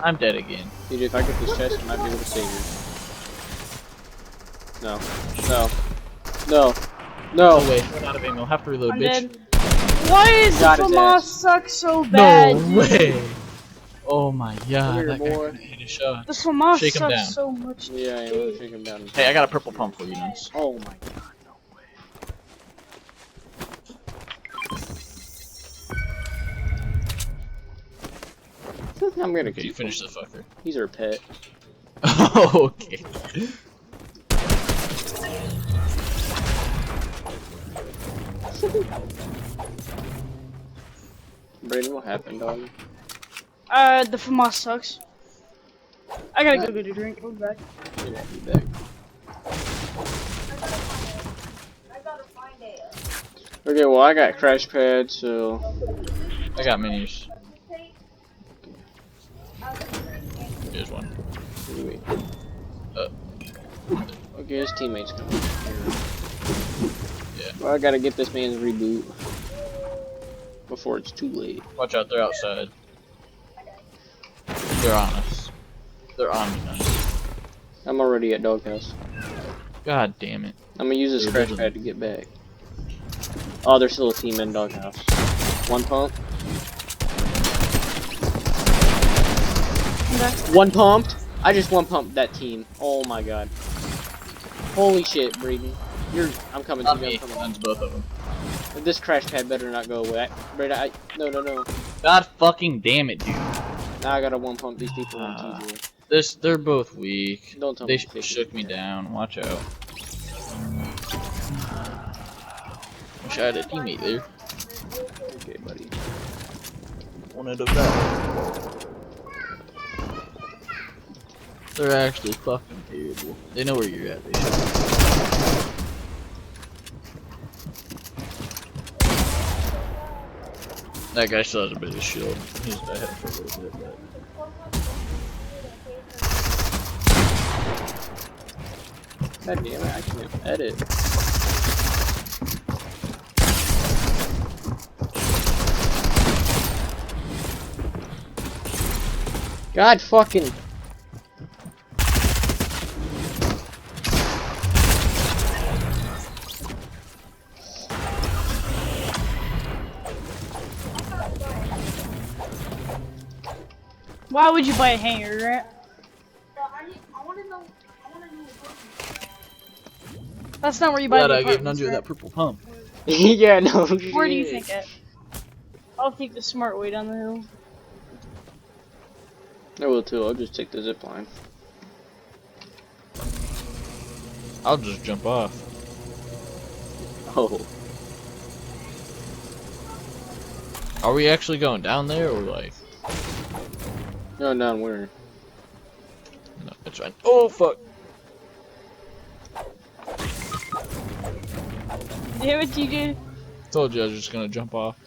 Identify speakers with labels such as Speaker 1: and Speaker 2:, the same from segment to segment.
Speaker 1: I'm dead again.
Speaker 2: Dude, if I get this chest, I might be able to save you. No. No. No. No.
Speaker 1: Oh wait, run out of ammo. Have to reload,
Speaker 3: I'm
Speaker 1: bitch.
Speaker 3: dead. Why is the
Speaker 2: Got his
Speaker 3: FAMAS
Speaker 2: ass.
Speaker 3: suck so bad?
Speaker 1: No
Speaker 3: dude?
Speaker 1: way. Oh my
Speaker 2: Come
Speaker 1: god,
Speaker 2: here,
Speaker 1: that guy
Speaker 2: boy.
Speaker 1: couldn't hit a shot.
Speaker 3: The FAMAS
Speaker 1: Shake him
Speaker 3: sucks
Speaker 1: down.
Speaker 3: so much.
Speaker 2: Yeah, I will shake him down.
Speaker 1: Hey, I got a purple pump for you, Nuns.
Speaker 2: Oh my god, no way. I'm gonna
Speaker 1: Okay,
Speaker 2: keep
Speaker 1: finish
Speaker 2: him.
Speaker 1: the fucker.
Speaker 2: He's our pet.
Speaker 1: Okay.
Speaker 2: Brayden, what happened, dog?
Speaker 3: The FAMAS sucks. I gotta go get a drink. I'll be back.
Speaker 2: He won't be back. Okay, well I got crash pad, so
Speaker 1: I got minis. Here's one.
Speaker 2: anyway.
Speaker 1: Uh.
Speaker 2: Okay, his teammates coming.
Speaker 1: Yeah.
Speaker 2: Well, I gotta get this man's reboot before it's too late.
Speaker 1: Watch out, they're outside. They're on us. They're on me, Nuns.
Speaker 2: I'm already at doghouse.
Speaker 1: God damn it.
Speaker 2: I'm gonna use this crash pad to get back. Oh, there's still a team in doghouse. One pump.
Speaker 3: I'm back.
Speaker 2: One pumped. I just one pumped that team. Oh my god. Holy shit, Braden. I'm coming to
Speaker 1: Not
Speaker 2: you.
Speaker 1: me.
Speaker 2: I'm coming.
Speaker 1: Nuns, both of them.
Speaker 2: This crash pad better not go away. Braden, no.
Speaker 1: God fucking damn it, dude.
Speaker 2: Now I gotta one pump these people on TJ.
Speaker 1: They're both weak.
Speaker 2: Don't tell
Speaker 1: They
Speaker 2: me.
Speaker 1: shook me down. Watch out. Wish I had a teammate there.
Speaker 2: Okay, buddy.
Speaker 1: Wanted to die. They're actually fucking terrible. They know where you're at. They should. That guy still has a bit of shield. He's ahead for a little bit, but.
Speaker 2: God damn it, I can't edit. God fucking.
Speaker 3: Why would you buy a hanger, right? That's not where you buy
Speaker 1: Glad
Speaker 3: the
Speaker 1: I gave
Speaker 3: apartments,
Speaker 1: Nunju
Speaker 3: right?
Speaker 1: that purple pump.
Speaker 2: Yeah, no.
Speaker 3: Where do you
Speaker 2: shit.
Speaker 3: think at? I'll take the smart way down the hill.
Speaker 2: I will too. I'll just take the zip line.
Speaker 1: I'll just jump off.
Speaker 2: Oh.
Speaker 1: Are we actually going down there or like?
Speaker 2: No, down where?
Speaker 1: No, it's fine. Oh fuck!
Speaker 3: Damn it, TJ.
Speaker 1: Told you I was just gonna jump off.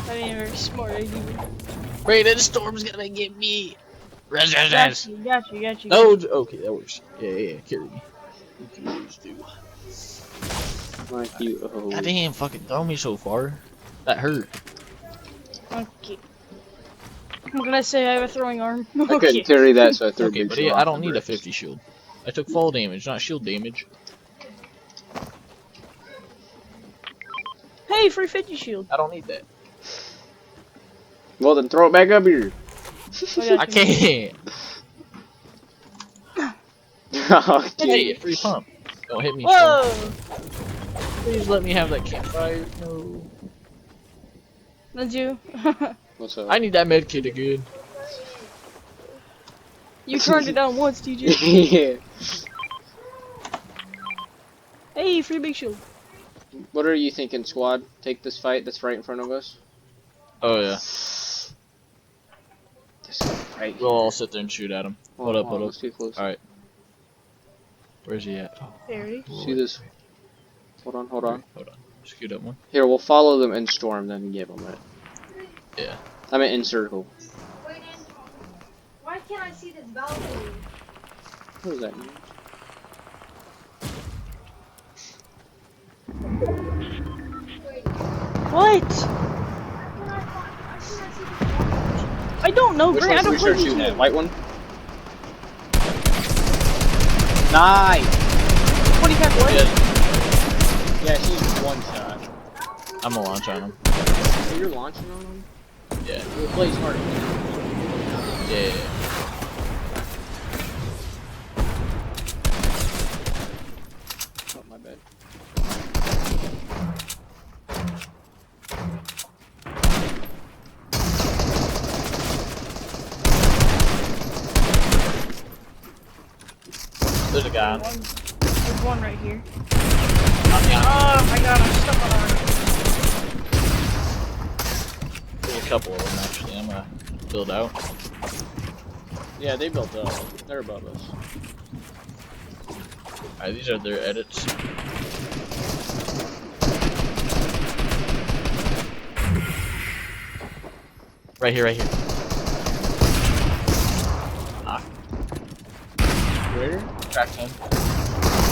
Speaker 3: That ain't very smart, is it?
Speaker 1: Brayden, storm's gonna get me. Res.
Speaker 3: Got you.
Speaker 1: No, okay, that works. Yeah, carry me. You can always do.
Speaker 2: Like you. Oh.
Speaker 1: God damn, fucking throw me so far. That hurt.
Speaker 3: Okay. What can I say? I have a throwing arm.
Speaker 2: I
Speaker 3: Okay.
Speaker 2: couldn't carry that, so I threw a
Speaker 1: Okay,
Speaker 2: big
Speaker 1: but
Speaker 2: shot
Speaker 1: yeah,
Speaker 2: off
Speaker 1: I don't
Speaker 2: the
Speaker 1: need a
Speaker 2: bridge.
Speaker 1: 50 shield. I took fall damage, not shield damage.
Speaker 3: Hey, free 50 shield.
Speaker 1: I don't need that.
Speaker 2: Well, then throw it back up here.
Speaker 1: I can't.
Speaker 2: Oh, dude.
Speaker 1: Hey, a free pump. Don't hit me.
Speaker 3: Whoa!
Speaker 1: Please let me have that campfire. No.
Speaker 3: That's you.
Speaker 2: What's up?
Speaker 1: I need that med kit again.
Speaker 3: You turned it down once, TJ.
Speaker 2: Yeah.
Speaker 3: Hey, free big shield.
Speaker 2: What are you thinking, squad? Take this fight that's right in front of us?
Speaker 1: Oh yeah.
Speaker 2: This right
Speaker 1: We'll all sit there and shoot at him. Hold up.
Speaker 2: Let's get close.
Speaker 1: Alright. Where's he at? Oh,
Speaker 3: There.
Speaker 2: See this? Hold on.
Speaker 1: hold on. Scoot up one.
Speaker 2: Here, we'll follow them in storm, then give them it.
Speaker 1: Yeah.
Speaker 2: I mean, in circle.
Speaker 4: Wait, why can't I see this balcony?
Speaker 2: What does that mean?
Speaker 3: What?
Speaker 4: Why can't I see this balcony?
Speaker 3: I don't know,
Speaker 2: Which
Speaker 3: Brent. I
Speaker 2: one's
Speaker 3: don't
Speaker 2: we
Speaker 3: play
Speaker 2: start
Speaker 3: these
Speaker 2: shooting at?
Speaker 3: games.
Speaker 2: White one? Nice!
Speaker 3: 25 what?
Speaker 2: Yeah, she's one shot.
Speaker 1: I'm gonna launch on him.
Speaker 2: Oh, you're launching on him?
Speaker 1: Yeah.
Speaker 2: We'll play smart.
Speaker 1: Yeah.
Speaker 2: Oh, my bad.
Speaker 1: There's a guy.
Speaker 3: There's one right here.
Speaker 1: On me.
Speaker 3: Oh my god, I'm stuck on armor.
Speaker 1: There's a couple of them actually. I'm gonna build out.
Speaker 2: Yeah, they built up. They're above us.
Speaker 1: Alright, these are their edits. Right here, right here. Knock.
Speaker 2: Where?
Speaker 1: Cracked him.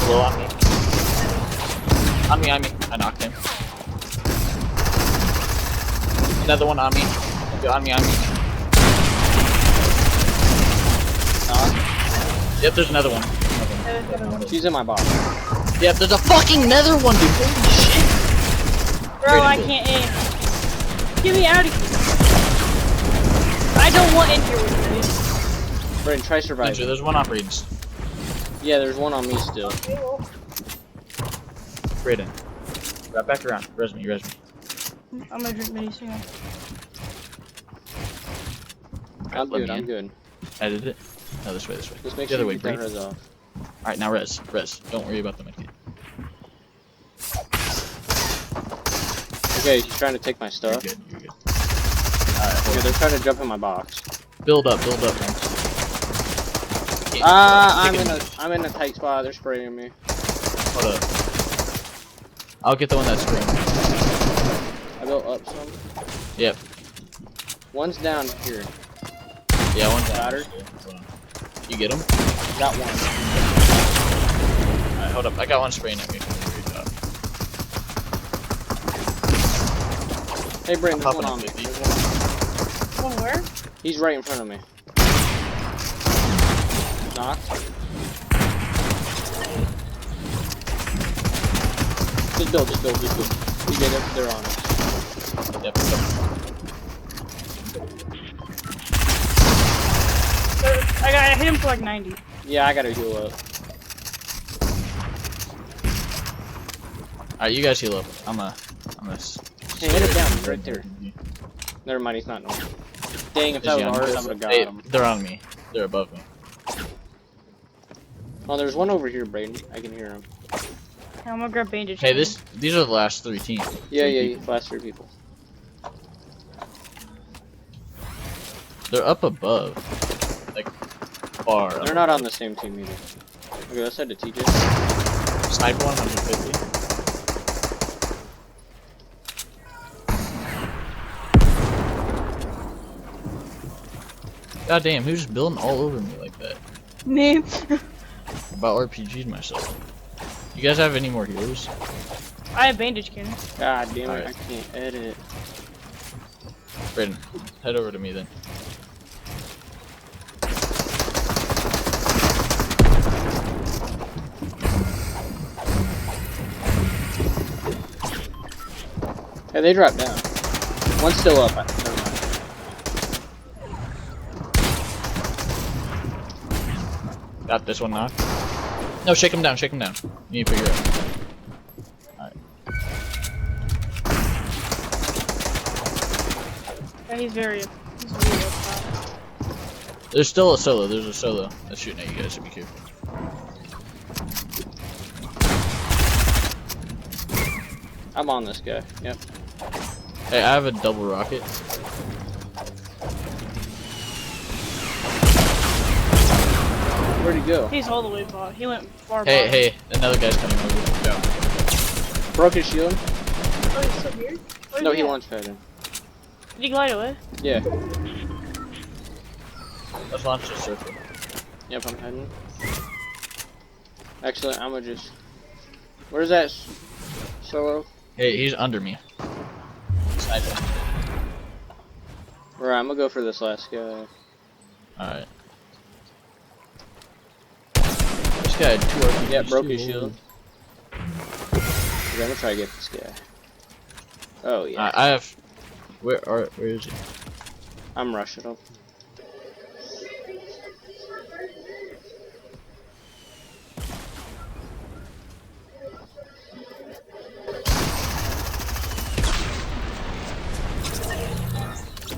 Speaker 1: Below on me. On me, on me. I knocked him. Another one on me. On me, on me. Yep, there's another one.
Speaker 2: She's in my box.
Speaker 1: Yep, there's a fucking nether one, dude. Holy shit.
Speaker 3: Bro, I can't aim. Get me out of here. I don't want in here with me.
Speaker 2: Brayden, try surviving.
Speaker 1: Ninja, there's one on Brayden's.
Speaker 2: Yeah, there's one on me still.
Speaker 1: Brayden. Right back around. Res me, res me.
Speaker 3: I'm gonna drink mini soon.
Speaker 2: I'm
Speaker 1: Let
Speaker 2: good,
Speaker 1: me
Speaker 2: I'm
Speaker 1: in.
Speaker 2: good.
Speaker 1: Edit it. No, this way, this way.
Speaker 2: Just make
Speaker 1: The
Speaker 2: sure
Speaker 1: other way,
Speaker 2: you get that
Speaker 1: Brayden.
Speaker 2: res off.
Speaker 1: Alright, now res. Res. Don't worry about the medkit.
Speaker 2: Okay, she's trying to take my
Speaker 1: You're
Speaker 2: stuff.
Speaker 1: good, you're good. Alright, hold
Speaker 2: Okay,
Speaker 1: on.
Speaker 2: they're trying to jump in my box.
Speaker 1: Build up, man.
Speaker 2: I'm in a tight spot. They're spraying me.
Speaker 1: Hold up. I'll get the one that's green.
Speaker 2: I go up some.
Speaker 1: Yep.
Speaker 2: One's down here.
Speaker 1: Yeah, one's
Speaker 2: Got her.
Speaker 1: Hold on. You get him?
Speaker 2: Got one.
Speaker 1: Alright, hold up. I got one spraying at me.
Speaker 2: Hey, Brayden, there's
Speaker 1: Popping
Speaker 2: one
Speaker 1: up
Speaker 2: on me.
Speaker 1: 50.
Speaker 2: There's one on me.
Speaker 3: One where?
Speaker 2: He's right in front of me. Knocked. Just build, just build, just build. We get it, they're on us.
Speaker 1: Yep.
Speaker 3: I hit him for like 90.
Speaker 2: Yeah, I gotta heal up.
Speaker 1: Alright, you guys heal up. I'm a.
Speaker 2: Hey, hit it down, right there. Never mind, he's not normal. Dang, if that was ours, I would've got
Speaker 1: Hey,
Speaker 2: him.
Speaker 1: they're on me. They're above me.
Speaker 2: Oh, there's one over here, Brayden. I can hear him.
Speaker 3: I'm gonna grab bandage.
Speaker 1: Hey, these are the last 3 teams.
Speaker 2: Yeah,
Speaker 1: Three
Speaker 2: yeah,
Speaker 1: people.
Speaker 2: last 3 people.
Speaker 1: They're up above. Like, far up.
Speaker 2: They're not on the same team either. Okay, let's head to TJ.
Speaker 1: Sniper 150. God damn, who's just building all over me like that?
Speaker 3: Me.
Speaker 1: About RPG'd myself. You guys have any more heroes?
Speaker 3: I have bandage cannon.
Speaker 2: God damn it,
Speaker 1: Alright.
Speaker 2: I can't edit.
Speaker 1: Brayden, head over to me then.
Speaker 2: Hey, they dropped down. One's still up. Never mind.
Speaker 1: Got this one knocked. No, shake him down, shake him down. You need to figure it out. Alright.
Speaker 3: Yeah, he's really up top.
Speaker 1: There's still a solo, there's a solo that's shooting at you guys, so be careful.
Speaker 2: I'm on this guy. Yep.
Speaker 1: Hey, I have a double rocket.
Speaker 2: Where'd he go?
Speaker 3: He's all the way bot. He went far
Speaker 1: Hey,
Speaker 3: bottom.
Speaker 1: hey, another guy's coming over. Go.
Speaker 2: Broke his shield.
Speaker 3: Oh, he's still here? Where's
Speaker 2: No, he
Speaker 3: at?
Speaker 2: launch pad him.
Speaker 3: Did he glide away?
Speaker 2: Yeah.
Speaker 1: Let's launch a circle.
Speaker 2: Yep, I'm heading. Actually, I'm gonna just. Where's that solo?
Speaker 1: Hey, he's under me. Sniper.
Speaker 2: Where Alright, I'm gonna go for this last guy.
Speaker 1: Alright. This guy had 2 RPGs.
Speaker 2: Yeah, broke his
Speaker 1: too.
Speaker 2: shield. Okay, I'm gonna try to get this guy. Oh yeah.
Speaker 1: I have. Where is he?
Speaker 2: I'm rushing him.